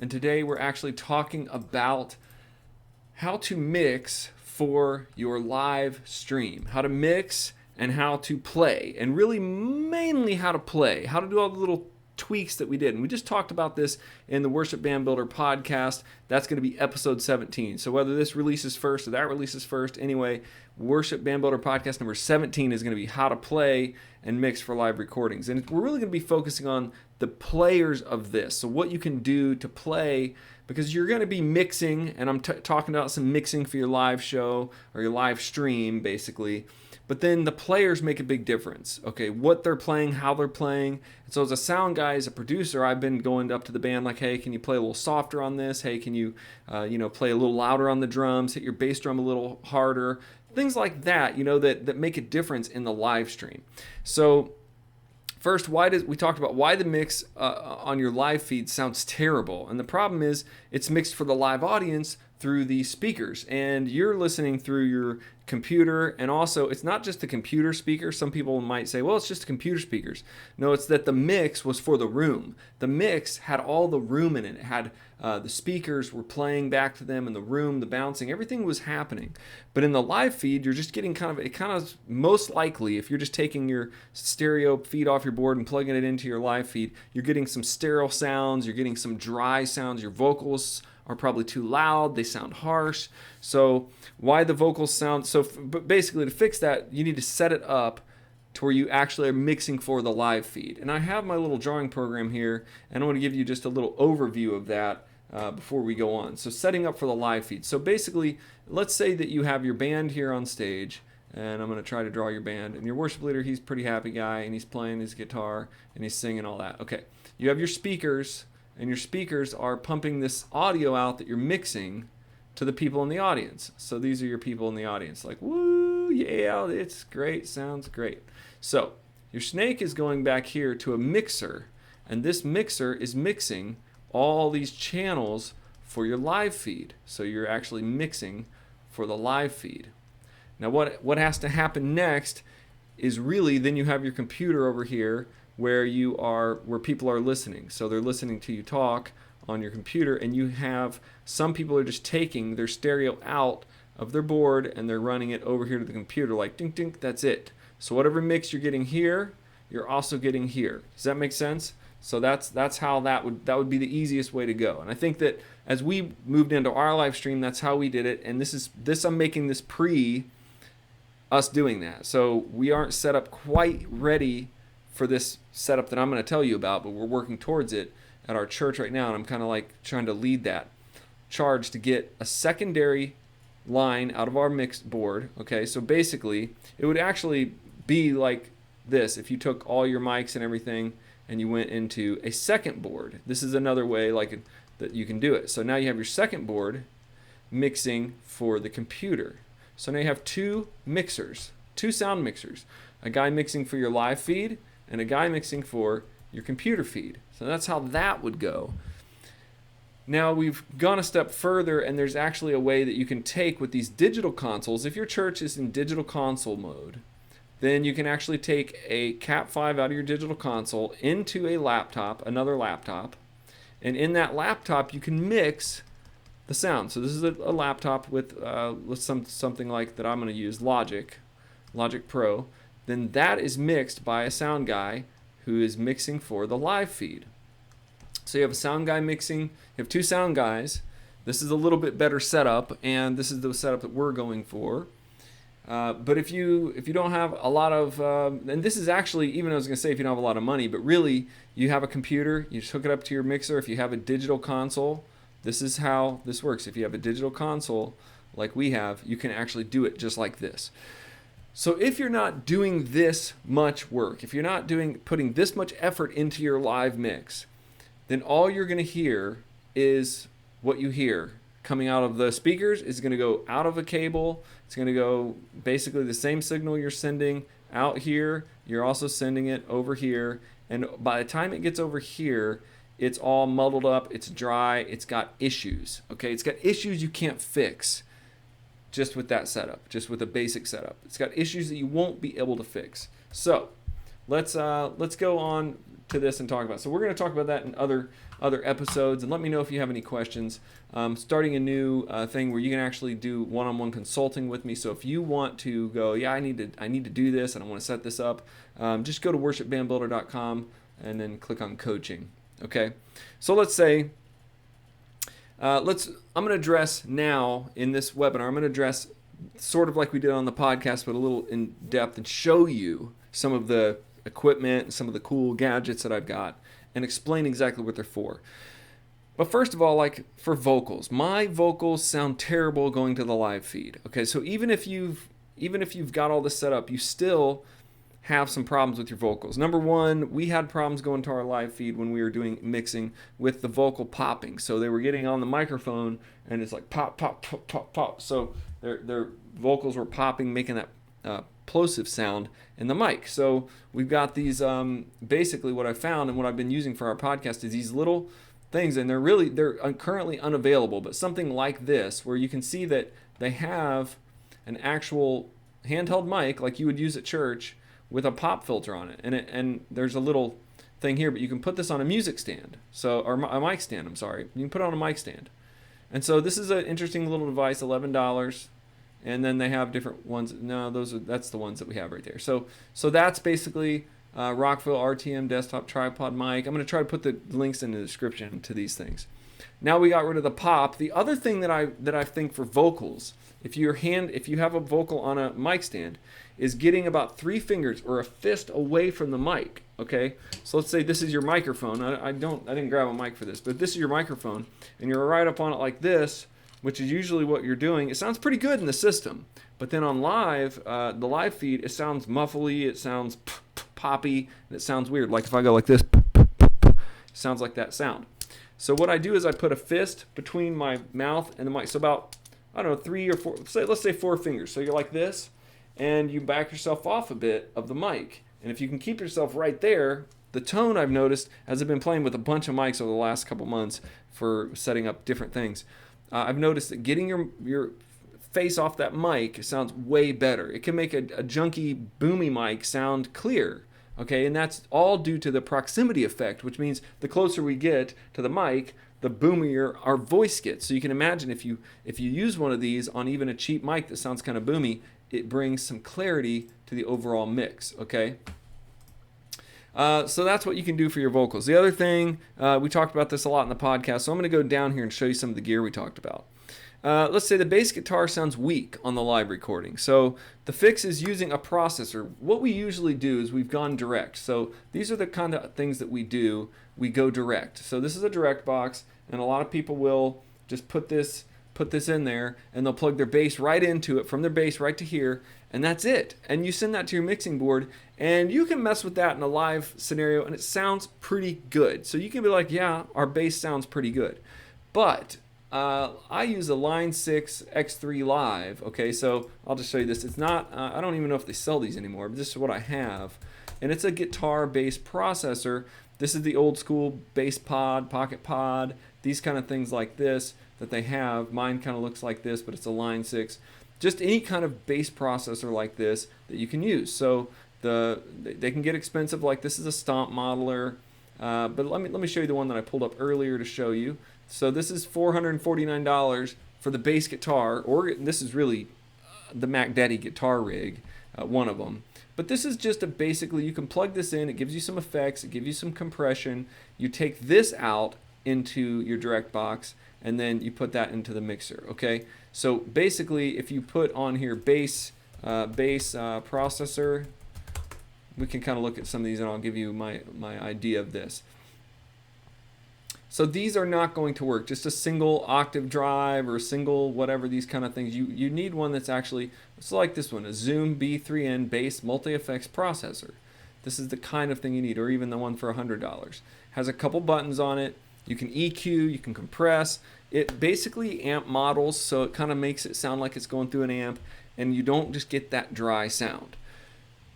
and today we're actually talking about how to mix for your live stream. How to mix and how to play, and really mainly how to play, how to do all the little tweaks that we did. And we just talked about this in the Worship Band Builder podcast. That's going to be episode 17. So whether this releases first or that releases first, anyway, Worship Band Builder podcast number 17 is going to be how to play and mix for live recordings. And we're really going to be focusing on the players of this. So what you can do to play, because you're going to be mixing, and I'm talking about some mixing for your live show or your live stream, basically. But then the players make a big difference. Okay, what they're playing, how they're playing. And so as a sound guy, as a producer, I've been going up to the band like, hey, can you play a little softer on this? Hey, can you, play a little louder on the drums? Hit your bass drum a little harder. Things like that, that make a difference in the live stream. So first, we talked about why the mix on your live feed sounds terrible. And the problem is it's mixed for the live audience through the speakers, and you're listening through your computer. And also, it's not just the computer speakers. Some people might say, well, it's just the computer speakers. No, it's that the mix was for the room. The mix had all the room in it. It had the speakers were playing back to them in the room, the bouncing, everything was happening. But in the live feed, you're just getting kind of most likely, if you're just taking your stereo feed off your board and plugging it into your live feed, you're getting some sterile sounds, you're getting some dry sounds, your vocals are probably too loud, they sound harsh. So why the vocals sound but basically to fix that, you need to set it up to where you actually are mixing for the live feed. And I have my little drawing program here, and I want to give you just a little overview of that before we go on. So setting up for the live feed. So basically, let's say that you have your band here on stage, and I'm going to try to draw your band, and your worship leader, he's a pretty happy guy, and he's playing his guitar, and he's singing all that. Okay, you have your speakers, and your speakers are pumping this audio out that you're mixing to the people in the audience. So these are your people in the audience, like, woo, yeah, it's great, sounds great. So your snake is going back here to a mixer, and this mixer is mixing all these channels for your live feed. So you're actually mixing for the live feed. Now what has to happen next is really then you have your computer over here where people are listening. So they're listening to you talk on your computer, and you have some people are just taking their stereo out of their board and they're running it over here to the computer like ding ding, that's it. So whatever mix you're getting here, you're also getting here. Does that make sense? So that's how that would be the easiest way to go. And I think that as we moved into our live stream, that's how we did it. And this I'm making this pre us doing that. So we aren't set up quite ready for this setup that I'm going to tell you about, but we're working towards it at our church right now, and I'm kind of like trying to lead that charge to get a secondary line out of our mixed board. Okay, so basically it would actually be like this if you took all your mics and everything and you went into a second board. This is another way that you can do it. So now you have your second board mixing for the computer. So now you have two sound mixers, a guy mixing for your live feed and a guy mixing for your computer feed. So that's how that would go. Now we've gone a step further, and there's actually a way that you can take with these digital consoles. If your church is in digital console mode, then you can actually take a Cat 5 out of your digital console into a laptop, another laptop, and in that laptop you can mix the sound. So this is a laptop with something like that I'm going to use, Logic Pro. Then that is mixed by a sound guy who is mixing for the live feed. So you have a sound guy mixing, you have two sound guys. This is a little bit better setup, and this is the setup that we're going for. But if you don't have a lot of, and this is actually, even I was going to say if you don't have a lot of money, but really you have a computer, you just hook it up to your mixer. If you have a digital console, this is how this works. If you have a digital console like we have, you can actually do it just like this. So if you're not doing this much work, if you're not putting this much effort into your live mix, then all you're going to hear is what you hear coming out of the speakers. Is going to go out of a cable. It's going to go basically the same signal you're sending out here. You're also sending it over here. And by the time it gets over here, it's all muddled up. It's dry. It's got issues. Okay, it's got issues you can't fix just with that setup, just with a basic setup. It's got issues that you won't be able to fix. So let's go on to this and talk about. So we're going to talk about that in other episodes, and let me know if you have any questions. Starting a new thing where you can actually do one-on-one consulting with me. So if you want to go, yeah, I need to do this and I want to set this up, just go to worshipbandbuilder.com and then click on coaching. Okay, so let's say I'm going to address now in this webinar, I'm going to address sort of like we did on the podcast, but a little in depth, and show you some of the equipment and some of the cool gadgets that I've got and explain exactly what they're for. But first of all, like for vocals, my vocals sound terrible going to the live feed. Okay, so even if you've got all this set up, you still have some problems with your vocals. Number one, we had problems going to our live feed when we were doing mixing with the vocal popping. So they were getting on the microphone and it's like pop, pop, pop, pop, pop. So their vocals were popping, making that plosive sound in the mic. So we've got these, basically what I found and what I've been using for our podcast is these little things, and they're currently unavailable, but something like this where you can see that they have an actual handheld mic like you would use at church with a pop filter on it, and there's a little thing here, but you can put this on a music stand, or a mic stand. I'm sorry, you can put it on a mic stand, and so this is an interesting little device, $11, and then they have different ones. No, that's the ones that we have right there. So that's basically Rockville RTM desktop tripod mic. I'm going to try to put the links in the description to these things. Now we got rid of the pop. The other thing that I think for vocals, if you have a vocal on a mic stand, is getting about 3 fingers or a fist away from the mic. Okay, so let's say this is your microphone. I didn't grab a mic for this, but this is your microphone, and you're right up on it like this, which is usually what you're doing. It sounds pretty good in the system, but then on live, the live feed, it sounds muffly, it sounds poppy, and it sounds weird. Like if I go like this, it sounds like that sound. So what I do is I put a fist between my mouth and the mic. So about, I don't know, 3 or 4, let's say 4 fingers. So you're like this, and you back yourself off a bit of the mic. And if you can keep yourself right there, the tone I've noticed, as I've been playing with a bunch of mics over the last couple months for setting up different things, I've noticed that getting your face off that mic sounds way better. It can make a junky, boomy mic sound clear. Okay, and that's all due to the proximity effect, which means the closer we get to the mic, the boomier our voice gets. So you can imagine if you use one of these on even a cheap mic that sounds kind of boomy, it brings some clarity to the overall mix. Okay. So that's what you can do for your vocals. The other thing, we talked about this a lot in the podcast, so I'm going to go down here and show you some of the gear we talked about. Let's say the bass guitar sounds weak on the live recording. So the fix is using a processor. What we usually do is we've gone direct. So these are the kind of things that we do. We go direct. So this is a direct box, and a lot of people will just put this in there, and they'll plug their bass right into it, from their bass right to here, and that's it. And you send that to your mixing board, and you can mess with that in a live scenario, and it sounds pretty good. So you can be like, yeah, our bass sounds pretty good. But I use a Line 6 X3 Live. Okay, so I'll just show you this. It's not, I don't even know if they sell these anymore, but this is what I have. And it's a guitar bass processor. This is the old school bass pod, pocket pod, these kind of things like this that they have. Mine kind of looks like this, but it's a Line 6. Just any kind of bass processor like this that you can use. So they can get expensive, like this is a Stomp modeler. But let me show you the one that I pulled up earlier to show you. So this is $449 for the bass guitar, or this is really the Mac Daddy guitar rig, one of them. But this is just basically, you can plug this in, it gives you some effects, it gives you some compression. You take this out into your direct box, and then you put that into the mixer, okay? So basically, if you put on here bass processor, we can kind of look at some of these, and I'll give you my idea of this. So these are not going to work. Just a single octave drive or a single whatever, these kind of things. You need one that's actually, it's like this one, a Zoom B3N bass multi-effects processor. This is the kind of thing you need, or even the one for $100. Has a couple buttons on it. You can EQ, you can compress. It basically amp models, so it kind of makes it sound like it's going through an amp, and you don't just get that dry sound.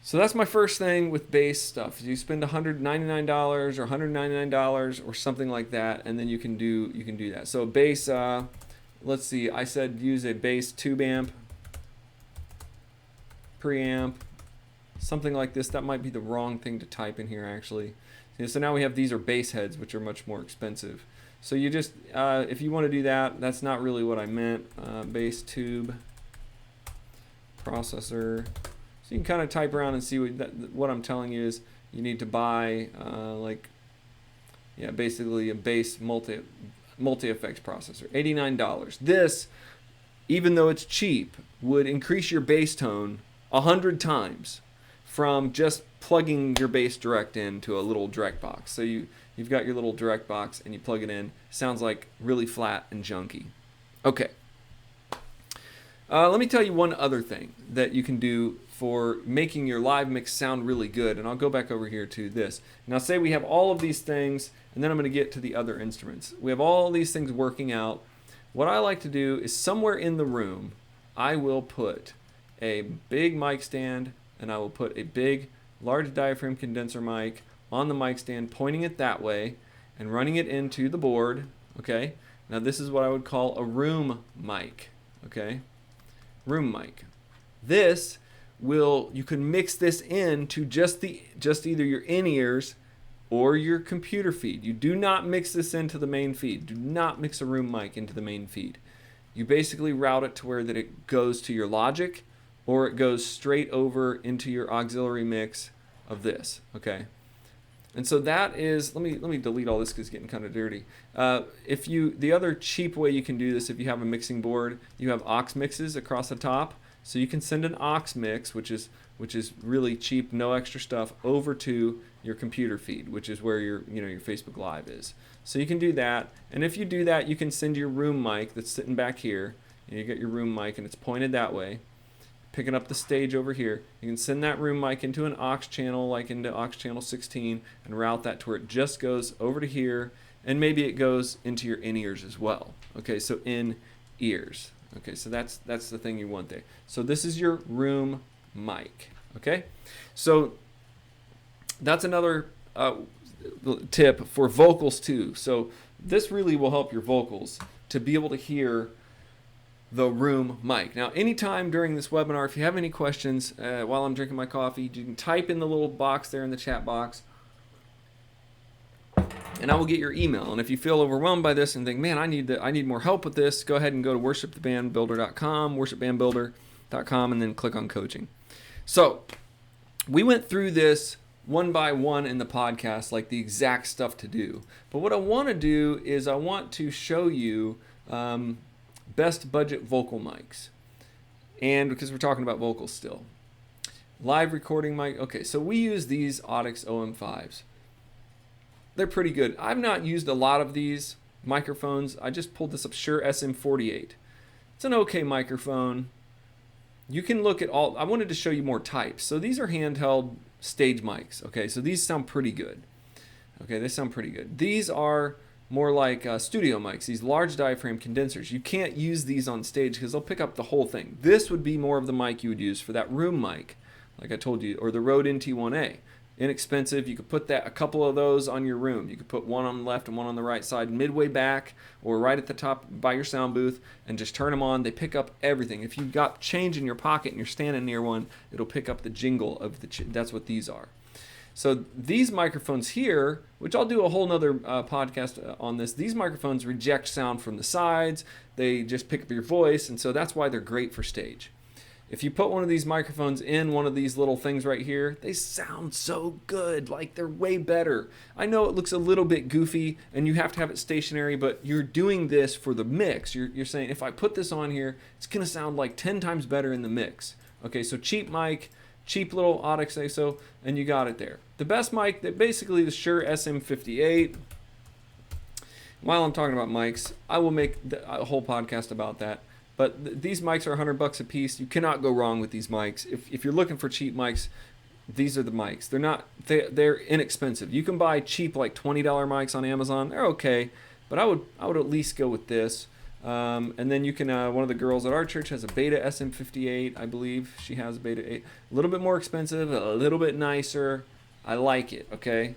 So that's my first thing with bass stuff. You spend $199 or $199 or something like that, and then you can do that. So bass, let's see, I said use a bass tube amp, preamp, something like this. That might be the wrong thing to type in here actually. So now we have, these are bass heads, which are much more expensive. So you just, if you want to do that, that's not really what I meant. Bass tube processor. So you can kind of type around and see what I'm telling you is you need to buy basically a bass multi-effects processor. $89. This, even though it's cheap, would increase your bass tone 100 times from just plugging your bass direct into a little direct box. So you've got your little direct box and you plug it in. Sounds like really flat and junky. Okay. Let me tell you one other thing that you can do for making your live mix sound really good. And I'll go back over here to this. Now say we have all of these things, and then I'm going to get to the other instruments. We have all these things working out. What I like to do is somewhere in the room, I will put a big mic stand, and I will put a big, large diaphragm condenser mic on the mic stand, pointing it that way, and running it into the board, okay? Now this is what I would call a room mic, okay? Room mic. This will, you can mix this in to just either your in-ears or your computer feed. You do not mix this into the main feed. Do not mix a room mic into the main feed. You basically route it to where that it goes to your Logic, or it goes straight over into your auxiliary mix of this, okay? And so that is, let me delete all this because it's getting kind of dirty. The other cheap way you can do this, if you have a mixing board, you have aux mixes across the top. So you can send an aux mix, which is really cheap, no extra stuff, over to your computer feed, which is where your Facebook Live is. So you can do that, and if you do that, you can send your room mic that's sitting back here. You get your room mic, and it's pointed that way, picking up the stage over here. You can send that room mic into an aux channel, like into aux channel 16, and route that to where it just goes over to here, and maybe it goes into your in-ears as well. Okay, so in-ears. Okay, so that's the thing you want there. So this is your room mic. Okay, so that's another tip for vocals too. So this really will help your vocals to be able to hear the room mic. Now, anytime during this webinar, if you have any questions while I'm drinking my coffee, you can type in the little box there in the chat box, and I will get your email. And if you feel overwhelmed by this and think, man, I need more help with this, go ahead and go to worshipthebandbuilder.com, worshipbandbuilder.com, and then click on coaching. So we went through this one by one in the podcast, like the exact stuff to do. But what I want to do is I want to show you best budget vocal mics. And because we're talking about vocals still. Live recording mic. Okay, so we use these Audix OM5s. They're pretty good. I've not used a lot of these microphones. I just pulled this up, Shure SM48. It's an okay microphone. You can look at all, I wanted to show you more types. So these are handheld stage mics. Okay, so these sound pretty good. Okay, they sound pretty good. These are more like studio mics, these large diaphragm condensers. You can't use these on stage because they'll pick up the whole thing. This would be more of the mic you would use for that room mic, like I told you, or the Rode NT1A. Inexpensive. You could put a couple of those on your room. You could put one on the left and one on the right side, midway back or right at the top by your sound booth, and just turn them on. They pick up everything. If you've got change in your pocket and you're standing near one, it'll pick up the jingle of that's what these are. So these microphones here, which I'll do a whole nother podcast on this, these microphones reject sound from the sides. They just pick up your voice, and so that's why they're great for stage. If you put one of these microphones in one of these little things right here, they sound so good, like they're way better. I know it looks a little bit goofy and you have to have it stationary, but you're doing this for the mix. You're saying, if I put this on here, it's gonna sound like 10 times better in the mix. Okay, so cheap mic, cheap little Audix ISO, and you got it there. The best mic, basically the Shure SM58. While I'm talking about mics, I will make a whole podcast about that. But these mics are $100 a piece. You cannot go wrong with these mics. If you're looking for cheap mics, these are the mics. They're inexpensive. You can buy cheap like $20 mics on Amazon. They're okay, but I would at least go with this. And then you can. One of the girls at our church has a Beta SM58. I believe she has a Beta 8. A little bit more expensive, a little bit nicer. I like it. Okay.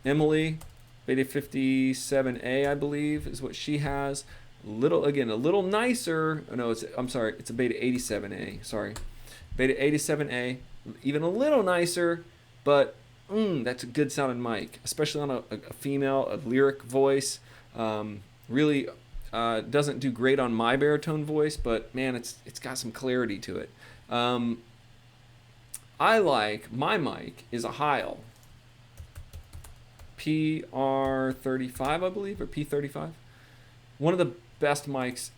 Emily, Beta 57A, I believe, is what she has. A little nicer. Oh, no, it's a Beta 87A. Sorry, Beta 87A, even a little nicer, but that's a good sounding mic, especially on a female, a lyric voice. Really doesn't do great on my baritone voice, but man, it's got some clarity to it. I like, my mic is a Heil PR35, I believe, or P35. One of the best mics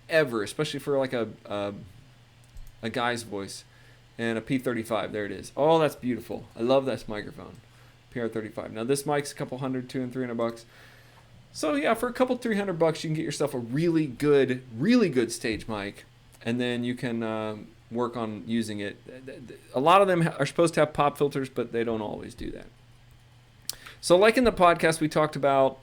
ever, especially for like a guy's voice. And a P35, there it is. Oh, that's beautiful. I love this microphone, PR35. Now this mic's a couple $100, $200 and $300. So yeah, for a couple $300, you can get yourself a really good stage mic, and then you can work on using it. A lot of them are supposed to have pop filters, but they don't always do that. So like in the podcast, we talked about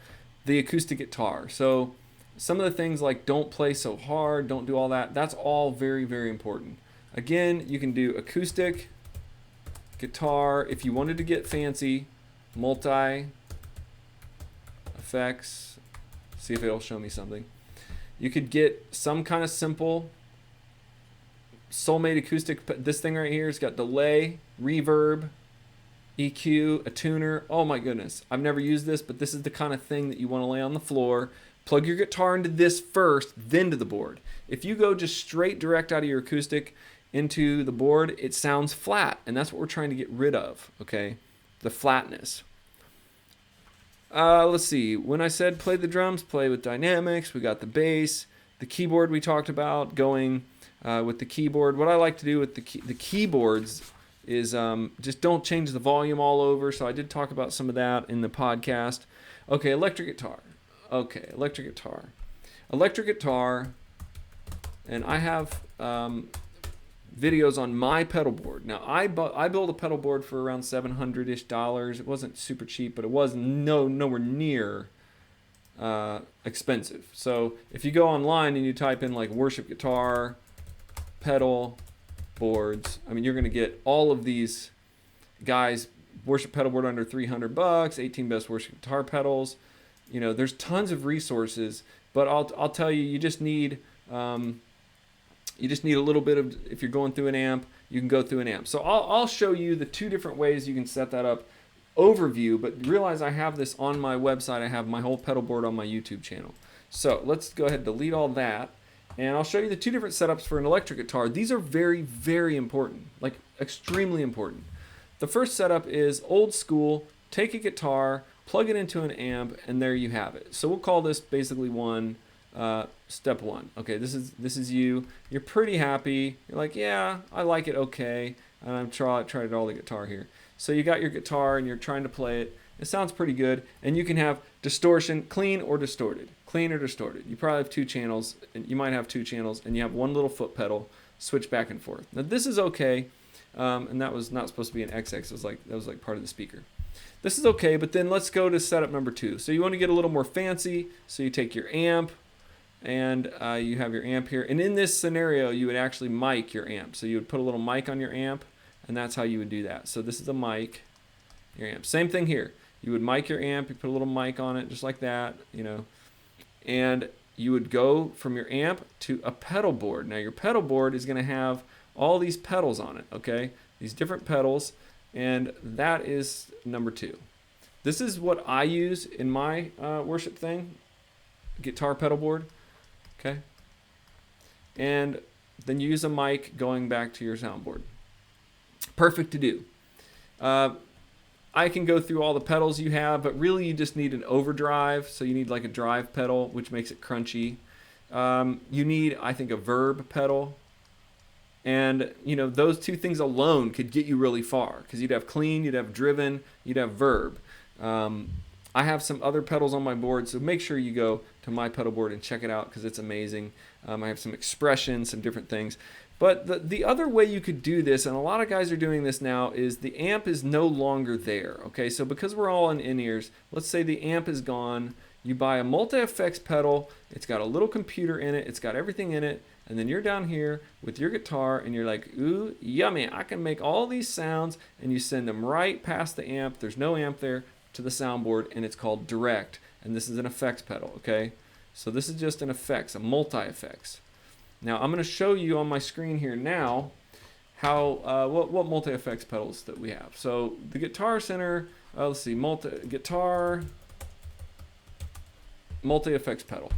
the acoustic guitar. So some of the things like don't play so hard, don't do all that. That's all very, very important. Again, you can do acoustic guitar. If you wanted to get fancy, multi effects, see if it'll show me something. You could get some kind of simple Soulmate acoustic. This thing right here has got delay, reverb, EQ, a tuner. Oh my goodness. I've never used this, but this is the kind of thing that you want to lay on the floor. Plug your guitar into this first, then to the board. If you go just straight direct out of your acoustic into the board, it sounds flat, and that's what we're trying to get rid of, okay? The flatness. Let's see. When I said play the drums, play with dynamics. We got the bass. The keyboard we talked about, going with the keyboard. What I like to do with the keyboards is just don't change the volume all over. So I did talk about some of that in the podcast. Okay, electric guitar. Okay, electric guitar. Electric guitar, and I have videos on my pedal board. Now, I built a pedal board for around $700-ish. It wasn't super cheap, but it was nowhere near expensive. So if you go online and you type in like worship guitar, pedal boards, I mean, you're going to get all of these guys, worship pedal board under $300, 18 best worship guitar pedals. You know, there's tons of resources, but I'll tell you, you just need a little bit of, if you're going through an amp, you can go through an amp. So I'll show you the two different ways you can set that up, overview, but realize I have this on my website. I have my whole pedal board on my YouTube channel. So let's go ahead and delete all that, and I'll show you the two different setups for an electric guitar. These are very, very important, like extremely important. The first setup is old school. Take a guitar, plug it into an amp, and there you have it. So we'll call this basically step one. Okay, this is you. You're pretty happy. You're like, yeah, I like it okay. And I've tried all the guitar here. So you got your guitar and you're trying to play it. It sounds pretty good. And you can have distortion, clean or distorted. Clean or distorted. You probably have two channels. And you might have two channels, and you have one little foot pedal. Switch back and forth. Now this is okay. And that was not supposed to be an XX. That was like part of the speaker. This is okay, but then let's go to setup number 2. So you want to get a little more fancy. So you take your amp, and you have your amp here. And in this scenario, you would actually mic your amp. So you would put a little mic on your amp, and that's how you would do that. So this is a mic, your amp. Same thing here. You would mic your amp, you put a little mic on it, just like that, you know. And you would go from your amp to a pedal board. Now your pedal board is going to have all these pedals on it, okay? These different pedals, and that is number 2. This is what I use in my worship thing, guitar pedal board. Okay, and then you use a mic going back to your soundboard. Perfect to do. I can go through all the pedals you have, but really you just need an overdrive. So you need like a drive pedal, which makes it crunchy. You need, I think, a verb pedal. And, you know, those two things alone could get you really far, because you'd have clean, you'd have driven, you'd have verb. I have some other pedals on my board, so make sure you go to my pedal board and check it out, because it's amazing. I have some expression, some different things. But the other way you could do this, and a lot of guys are doing this now, is the amp is no longer there. Okay, so because we're all on in-ears, let's say the amp is gone. You buy a multi-effects pedal. It's got a little computer in it. It's got everything in it. And then you're down here with your guitar, and you're like, ooh, yummy. I can make all these sounds, and you send them right past the amp. There's no amp there, to the soundboard, and it's called direct. And this is an effects pedal, okay? So this is just an effects, a multi-effects. Now I'm going to show you on my screen here now what multi-effects pedals that we have. So the Guitar Center, let's see, guitar multi-effects pedal.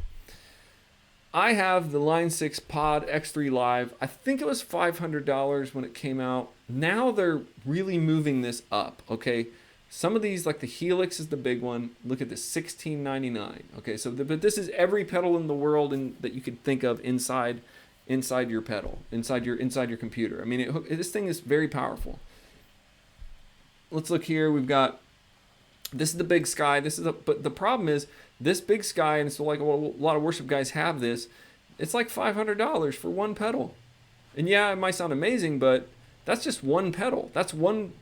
I have the Line 6 Pod X3 Live. I think it was $500 when it came out. Now they're really moving this up, okay? Some of these, like the Helix is the big one. Look at this, $16.99. Okay, so but this is every pedal in the world that you could think of inside your pedal, inside your computer. I mean, this thing is very powerful. Let's look here. We've got, this is the Big Sky. But the problem is this Big Sky, and so like a lot of worship guys have this. It's like $500 for one pedal, and yeah, it might sound amazing, but that's just one pedal. That's one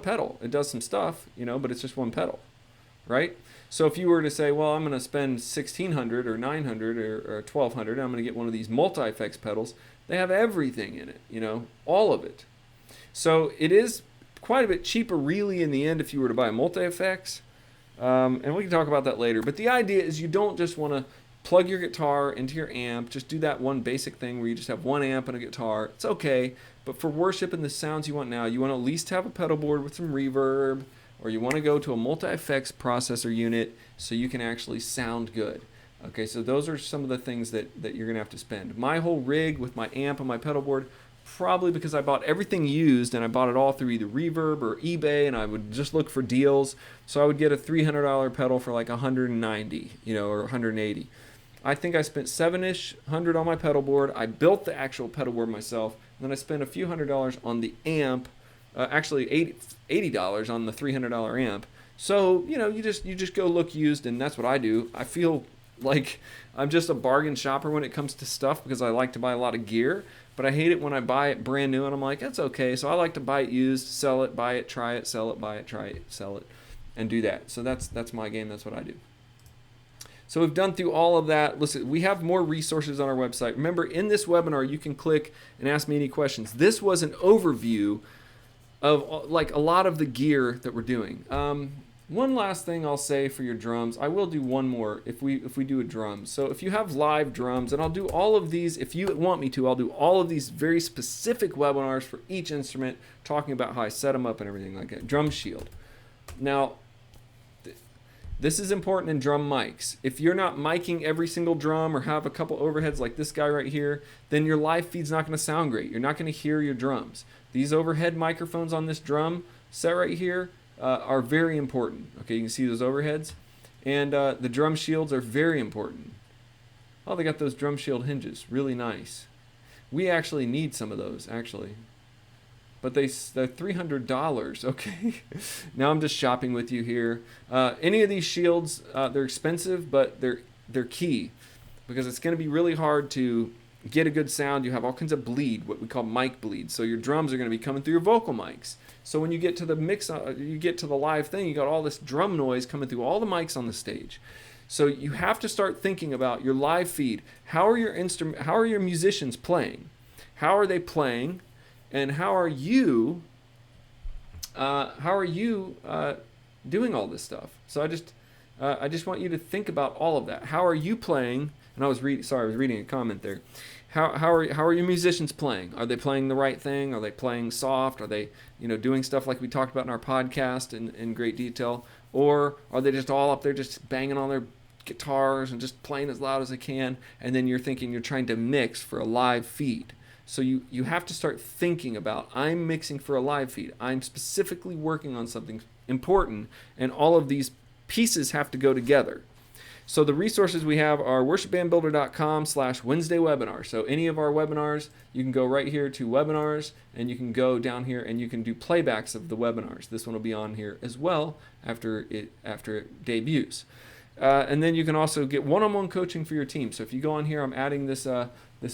pedal. It does some stuff, but it's just one pedal, right? So if you were to say, well, I'm going to spend $1,600 or $900 or $1,200, I'm going to get one of these multi-effects pedals. They have everything in it, all of it. So it is quite a bit cheaper, really, in the end, if you were to buy multi-effects. And we can talk about that later. But the idea is you don't just want to plug your guitar into your amp. Just do that one basic thing where you just have one amp and a guitar. It's okay. But for worship and the sounds you want now, you want to at least have a pedal board with some reverb, or you want to go to a multi-effects processor unit so you can actually sound good. Okay, so those are some of the things that you're going to have to spend. My whole rig with my amp and my pedal board, probably because I bought everything used, and I bought it all through either Reverb or eBay, and I would just look for deals. So I would get a $300 pedal for like $190, or $180. I think I spent $700-ish on my pedal board. I built the actual pedal board myself, and then I spent a few $100s on the amp. Actually $80 on the $300 amp. So you just go look used, and that's what I do. I feel like I'm just a bargain shopper when it comes to stuff because I like to buy a lot of gear. But I hate it when I buy it brand new and I'm like, that's okay. So I like to buy it used, sell it, buy it, try it, sell it, buy it, try it, sell it, and do that. So that's my game. That's what I do. So we've done through all of that. Listen, we have more resources on our website. Remember, in this webinar, you can click and ask me any questions. This was an overview of like a lot of the gear that we're doing. One last thing I'll say for your drums. I will do one more if we do a drum. So if you have live drums, and I'll do all of these, if you want me to, I'll do all of these very specific webinars for each instrument, talking about how I set them up and everything like that. Drum shield. Now, this is important in drum mics. If you're not miking every single drum or have a couple overheads like this guy right here, then your live feed's not going to sound great. You're not going to hear your drums. These overhead microphones on this drum set right here are very important. Okay, you can see those overheads. And the drum shields are very important. Oh, they got those drum shield hinges. Really nice. We actually need some of those, actually. But they're $300. Okay. Now I'm just shopping with you here. Any of these shields, they're expensive, but they're key. Because it's going to be really hard to get a good sound. You have all kinds of bleed, what we call mic bleed. So your drums are going to be coming through your vocal mics. So when you get to the mix, you get to the live thing, you got all this drum noise coming through all the mics on the stage. So you have to start thinking about your live feed. How are your musicians playing? How are they playing? And how are you doing all this stuff? So I just want you to think about all of that. How are you playing? And I was reading a comment there. How are your musicians playing? Are they playing the right thing? Are they playing soft? Are they doing stuff like we talked about in our podcast in great detail? Or are they just all up there just banging on their guitars and just playing as loud as they can? And then you're thinking you're trying to mix for a live feed. So you have to start thinking about, I'm mixing for a live feed. I'm specifically working on something important, and all of these pieces have to go together. So the resources we have are worshipbandbuilder.com/Wednesday webinar. So any of our webinars, you can go right here to webinars, and you can go down here and you can do playbacks of the webinars. This one will be on here as well after it debuts. And then you can also get one-on-one coaching for your team. So if you go on here, I'm adding this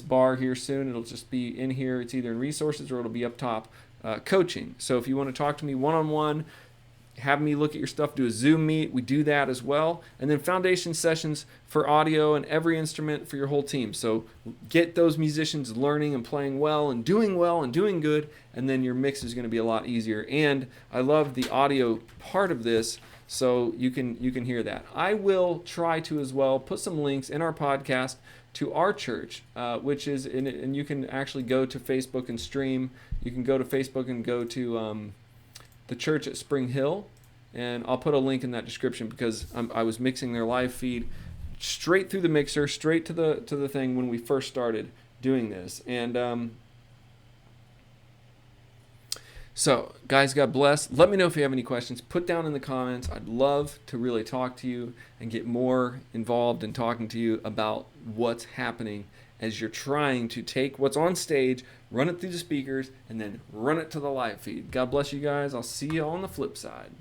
bar here soon. It'll just be in here. It's either in resources or it'll be up top, coaching. So if you want to talk to me one-on-one, have me look at your stuff, do a Zoom meet, we do that as well. And then foundation sessions for audio and every instrument for your whole team. So get those musicians learning and playing well and doing good, and then your mix is going to be a lot easier. And I love the audio part of this so you can hear that. I will try to as well put some links in our podcast to our church, which is and you can actually go to Facebook and stream. You can go to Facebook and go to the church at Spring Hill, and I'll put a link in that description because I was mixing their live feed straight through the mixer, straight to the thing when we first started doing this. And so, guys, God bless. Let me know if you have any questions. Put down in the comments. I'd love to really talk to you and get more involved in talking to you about what's happening as you're trying to take what's on stage, run it through the speakers, and then run it to the live feed. God bless you guys. I'll see you on the flip side.